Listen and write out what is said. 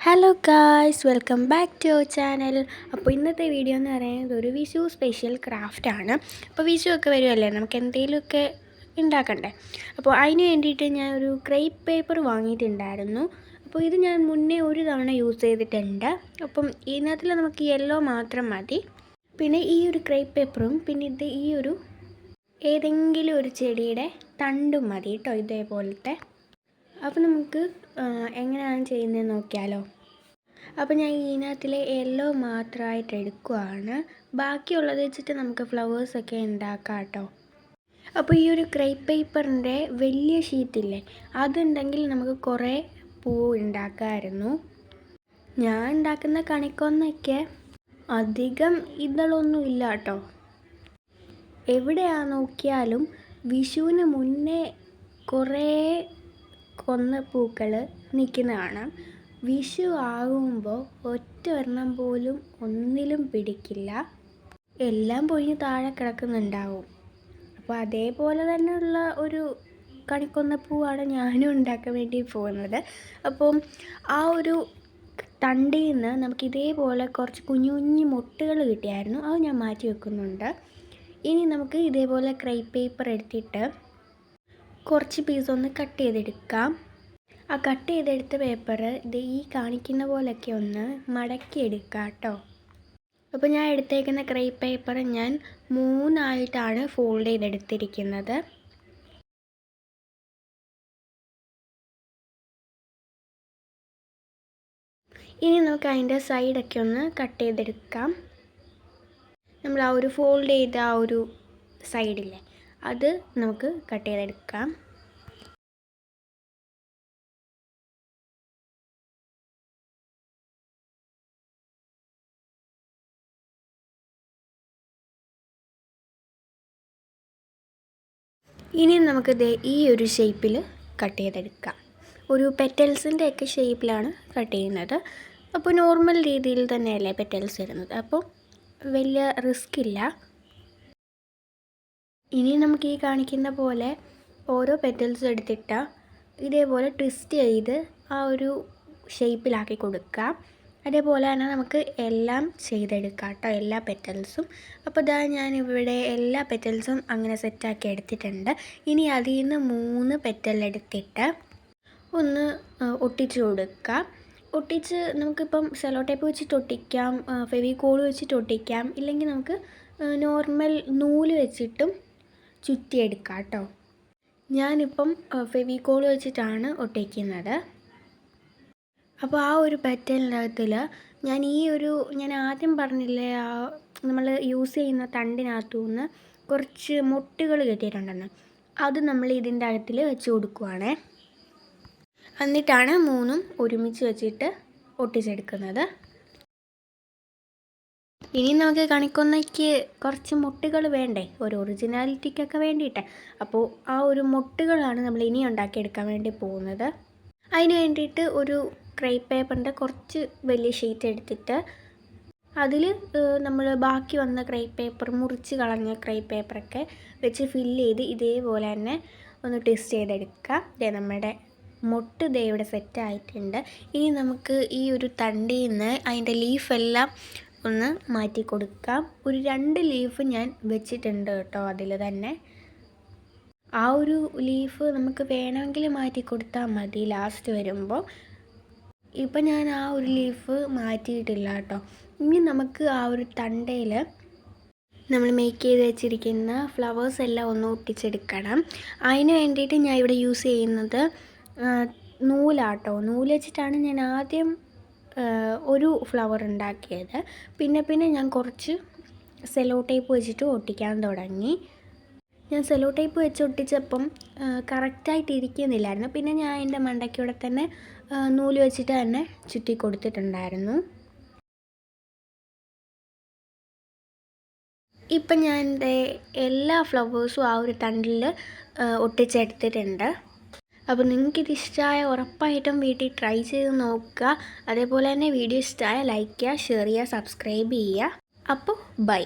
Hello guys, welcome back to our channel. അപ്പോൾ ഇന്നത്തെ video എന്ന് പറയുന്നത് ഒരു വിഷു സ്പെഷ്യൽ ക്രാഫ്റ്റാണ്. അപ്പോൾ വിഷു ഒക്കെ വരുമല്ലേ, നമുക്ക് എന്തെങ്കിലുമൊക്കെ ഉണ്ടാക്കണ്ടേ. അപ്പോൾ അതിന് വേണ്ടിയിട്ട് ഞാൻ ഒരു ക്രേപ്പ് പേപ്പർ വാങ്ങിയിട്ടുണ്ടായിരുന്നു. അപ്പോൾ ഇത് ഞാൻ മുന്നേ ഒരു തവണ യൂസ് ചെയ്തിട്ടുണ്ട്. അപ്പം ഇതിനകത്തിൽ നമുക്ക് യെല്ലോ മാത്രം മതി. പിന്നെ ഈ ഒരു ക്രേപ്പ് പേപ്പറും പിന്നെ ഇത് ഈ ഒരു ഏതെങ്കിലും ഒരു ചെടിയുടെ തണ്ടും മതി കേട്ടോ, ഇതേപോലത്തെ. അപ്പോൾ നമുക്ക് എങ്ങനെയാണ് ചെയ്യുന്നതെന്ന് നോക്കിയാലോ. അപ്പോൾ ഞാൻ ഇതിനകത്തിലെ യെല്ലോ മാത്രമായിട്ട് എടുക്കുകയാണ്. ബാക്കിയുള്ളത് വെച്ചിട്ട് നമുക്ക് ഫ്ലവേഴ്സൊക്കെ ഉണ്ടാക്കാം കേട്ടോ. അപ്പോൾ ഈ ഒരു ക്രേപ്പ് പേപ്പറിൻ്റെ വലിയ ഷീറ്റില്ലേ, അതുണ്ടെങ്കിൽ നമുക്ക് കുറേ പൂ ഉണ്ടാക്കാമായിരുന്നു. ഞാൻ ഉണ്ടാക്കുന്ന കണിക്കൊന്നയ്ക്ക് അധികം ഇതളൊന്നുമില്ല കേട്ടോ. എവിടെയാണ് നോക്കിയാലും വിഷുവിന് മുന്നേ കുറേ കൊന്നപ്പൂക്കൾ നിൽക്കുന്ന കാണാം. വിഷു ആകുമ്പോൾ ഒറ്റ ഒരെണ്ണം പോലും ഒന്നിലും പിടിക്കില്ല, എല്ലാം പൊഴിഞ്ഞ് താഴെ കിടക്കുന്നുണ്ടാവും. അപ്പോൾ അതേപോലെ തന്നെയുള്ള ഒരു കണിക്കൊന്നപ്പൂവാണ് ഞാനും ഉണ്ടാക്കാൻ വേണ്ടി പോകുന്നത്. അപ്പം ആ ഒരു തണ്ടിൽ നിന്ന് നമുക്ക് ഇതേപോലെ കുറച്ച് കുഞ്ഞു കുഞ്ഞു മുട്ടുകൾ കിട്ടിയായിരുന്നു, അത് ഞാൻ മാറ്റി വെക്കുന്നുണ്ട്. ഇനി നമുക്ക് ഇതേപോലെ ക്രേപ്പ് പേപ്പർ എടുത്തിട്ട് കുറച്ച് പീസ് ഒന്ന് കട്ട് ചെയ്തെടുക്കാം. ആ കട്ട് ചെയ്തെടുത്ത പേപ്പർ ഇത് ഈ കാണിക്കുന്ന പോലെയൊക്കെ ഒന്ന് മടക്കി എടുക്കാം കേട്ടോ. അപ്പോൾ ഞാൻ എടുത്തേക്കുന്ന ക്രേപ്പ് പേപ്പർ ഞാൻ 3 ആയിട്ടാണ് ഫോൾഡ് ചെയ്തെടുത്തിരിക്കുന്നത്. ഇനി നമുക്ക് അതിൻ്റെ സൈഡൊക്കെ ഒന്ന് കട്ട് ചെയ്തെടുക്കാം. നമ്മൾ ആ ഒരു ഫോൾഡ് ചെയ്ത ആ ഒരു സൈഡില്ലേ, അത് നമുക്ക് കട്ട് ചെയ്തെടുക്കാം. ഇനി നമുക്ക് ഈ ഒരു ഷേപ്പിൽ കട്ട് ചെയ്തെടുക്കാം. ഒരു പെറ്റൽസിൻ്റെ ഒക്കെ ഷേപ്പിലാണ് കട്ട് ചെയ്യുന്നത്. അപ്പോൾ നോർമൽ രീതിയിൽ തന്നെയല്ലേ പെറ്റൽസ് വരുന്നത്, അപ്പോൾ വലിയ റിസ്ക് ഇല്ല. ഇനി നമുക്ക് ഈ കാണിക്കുന്ന പോലെ ഓരോ പെറ്റൽസ് എടുത്തിട്ട് ഇതേപോലെ ട്വിസ്റ്റ് ചെയ്ത് ആ ഒരു ഷേപ്പിലാക്കി കൊടുക്കാം. അതേപോലെ തന്നെ നമുക്ക് എല്ലാം ചെയ്തെടുക്കാം കേട്ടോ, എല്ലാ പെറ്റൽസും. അപ്പോൾ ഇതാ ഞാനിവിടെ എല്ലാ പെറ്റൽസും അങ്ങനെ സെറ്റാക്കി എടുത്തിട്ടുണ്ട്. ഇനി അതിൽ നിന്ന് 3 പെറ്റൽ എടുത്തിട്ട് ഒന്ന് ഒട്ടിച്ച് കൊടുക്കാം. ഒട്ടിച്ച് നമുക്കിപ്പം സെല്ലോ ടേപ്പ് വെച്ചിട്ട് ഒട്ടിക്കാം, ഫെവിക്കോൾ വെച്ചിട്ട് ഒട്ടിക്കാം, ഇല്ലെങ്കിൽ നമുക്ക് നോർമൽ നൂല് വെച്ചിട്ടും ചുറ്റിയെടുക്കാം കേട്ടോ. ഞാനിപ്പം ഫെവിക്കോൾ വെച്ചിട്ടാണ് ഒട്ടിക്കുന്നത്. അപ്പോൾ ആ ഒരു പെറ്റലിൻ്റെ അകത്തിൽ ഞാൻ ആദ്യം പറഞ്ഞില്ലേ, നമ്മൾ യൂസ് ചെയ്യുന്ന തണ്ടിനകത്തു നിന്ന് കുറച്ച് മുട്ടുകൾ കിട്ടിയിട്ടുണ്ടെന്ന്, അത് നമ്മൾ ഇതിൻ്റെ അകത്തിൽ വെച്ച് കൊടുക്കുവാണേ. എന്നിട്ടാണ് 3ഉം ഒരുമിച്ച് വെച്ചിട്ട് ഒട്ടിച്ചെടുക്കുന്നത്. ഇനി നമുക്ക് കണിക്കൊന്നയ്ക്ക് കുറച്ച് മുട്ടുകൾ വേണ്ടേ, ഒരു ഒറിജിനാലിറ്റിക്കൊക്കെ വേണ്ടിയിട്ട്. അപ്പോൾ ആ ഒരു മുട്ടുകളാണ് നമ്മൾ ഇനി ഉണ്ടാക്കിയെടുക്കാൻ വേണ്ടി പോകുന്നത്. അതിന് വേണ്ടിയിട്ട് ഒരു ക്രേപ്പ് പേപ്പറിൻ്റെ കുറച്ച് വലിയ ഷീറ്റ് എടുത്തിട്ട് അതിൽ നമ്മൾ ബാക്കി വന്ന ക്രേപ്പ് പേപ്പർ, മുറിച്ച് കളഞ്ഞ ക്രേപ്പ് പേപ്പറൊക്കെ വെച്ച് ഫില്ല് ചെയ്ത് ഇതേപോലെ തന്നെ ഒന്ന് ട്വിസ്റ്റ് ചെയ്തെടുക്കുക. നമ്മുടെ മുട്ട് ഇവിടെ സെറ്റായിട്ടുണ്ട്. ഇനി നമുക്ക് ഈ ഒരു തണ്ടിൽ നിന്ന് അതിൻ്റെ ലീഫെല്ലാം ഒന്ന് മാറ്റി കൊടുക്കാം. ഒരു 2 ലീഫ് ഞാൻ വെച്ചിട്ടുണ്ട് കേട്ടോ അതിൽ തന്നെ. ആ ഒരു ലീഫ് നമുക്ക് വേണമെങ്കിൽ മാറ്റി കൊടുത്താൽ മതി ലാസ്റ്റ് വരുമ്പോൾ. ഇപ്പം ഞാൻ ആ ഒരു ലീഫ് മാറ്റിയിട്ടില്ല കേട്ടോ. ഇനി നമുക്ക് ആ ഒരു തണ്ടയിൽ നമ്മൾ മേക്ക് ചെയ്ത് വെച്ചിരിക്കുന്ന ഫ്ലവേഴ്സ് എല്ലാം ഒന്ന് ഒട്ടിച്ചെടുക്കണം. അതിന് വേണ്ടിയിട്ട് ഞാൻ ഇവിടെ യൂസ് ചെയ്യുന്നത് നൂലാട്ടോ. നൂല് വെച്ചിട്ടാണ് ഞാൻ ആദ്യം ഒരു ഫ്ലവർ ഉണ്ടാക്കിയത്. പിന്നെ ഞാൻ കുറച്ച് സെല്ലോ ടേപ്പ് വെച്ചിട്ട് ഒട്ടിക്കാൻ തുടങ്ങി. ഞാൻ സെല്ലോ ടേപ്പ് വെച്ച് ഒട്ടിച്ചപ്പം കറക്റ്റായിട്ട് ഇരിക്കുന്നില്ലായിരുന്നു. പിന്നെ ഞാൻ അതിൻ്റെ മണ്ടയ്ക്കൂടെ തന്നെ നൂല് വെച്ചിട്ട് തന്നെ ചുറ്റി കൊടുത്തിട്ടുണ്ടായിരുന്നു. ഇപ്പം ഞാൻ എൻ്റെ എല്ലാ ഫ്ലവേഴ്സും ആ ഒരു തണ്ടിൽ ഒട്ടിച്ചെടുത്തിട്ടുണ്ട്. അപ്പോൾ നിങ്ങൾക്കിത് ഇഷ്ടമായ ഉറപ്പായിട്ടും വീട്ടിൽ ട്രൈ ചെയ്ത് നോക്കുക. അതേപോലെ തന്നെ വീഡിയോ ഇഷ്ടമായ ലൈക്ക് ചെയ്യുക, ഷെയർ ചെയ്യുക, സബ്സ്ക്രൈബ് ചെയ്യുക. അപ്പോൾ ബൈ.